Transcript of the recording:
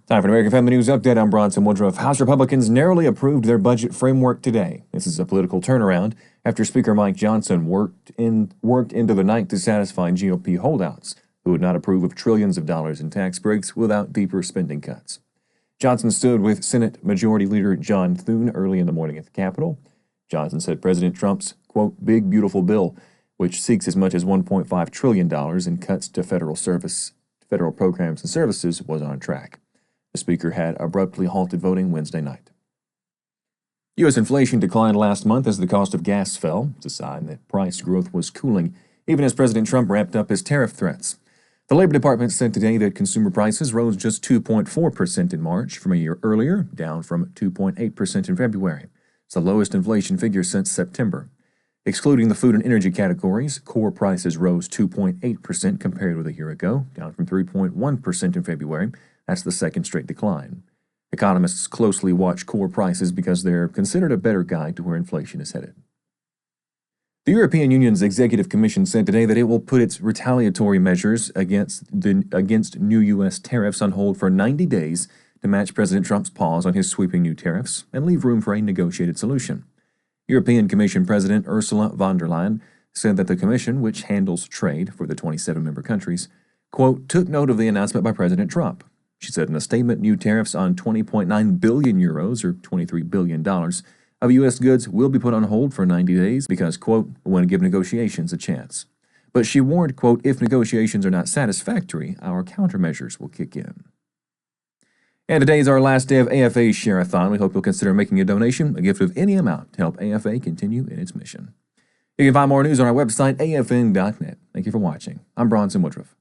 Time for an American Family News Update. I'm Bronson Woodruff. House Republicans narrowly approved their budget framework today. This is a political turnaround after Speaker Mike Johnson worked into the night to satisfy GOP holdouts who would not approve of trillions of dollars in tax breaks without deeper spending cuts. Johnson stood with Senate Majority Leader John Thune early in the morning at the Capitol. Johnson said President Trump's, quote, big beautiful bill, which seeks as much as $1.5 trillion in cuts to federal programs and services, was on track. The Speaker had abruptly halted voting Wednesday night. U.S. inflation declined last month as the cost of gas fell. It's a sign that price growth was cooling, even as President Trump wrapped up his tariff threats. The Labor Department said today that consumer prices rose just 2.4% in March from a year earlier, down from 2.8% in February. It's the lowest inflation figure since September. Excluding the food and energy categories, core prices rose 2.8% compared with a year ago, down from 3.1% in February. That's the second straight decline. Economists closely watch core prices because they're considered a better guide to where inflation is headed. The European Union's Executive Commission said today that it will put its retaliatory measures against new U.S. tariffs on hold for 90 days to match President Trump's pause on his sweeping new tariffs and leave room for a negotiated solution. European Commission President Ursula von der Leyen said that the Commission, which handles trade for the 27-member countries, quote, took note of the announcement by President Trump. She said in a statement, new tariffs on 20.9 billion euros, or $23 billion, of U.S. goods will be put on hold for 90 days because, quote, we want to give negotiations a chance. But she warned, quote, if negotiations are not satisfactory, our countermeasures will kick in. And today is our last day of AFA's Share-a-thon. We hope you'll consider making a donation, a gift of any amount, to help AFA continue in its mission. You can find more news on our website, afn.net. Thank you for watching. I'm Bronson Woodruff.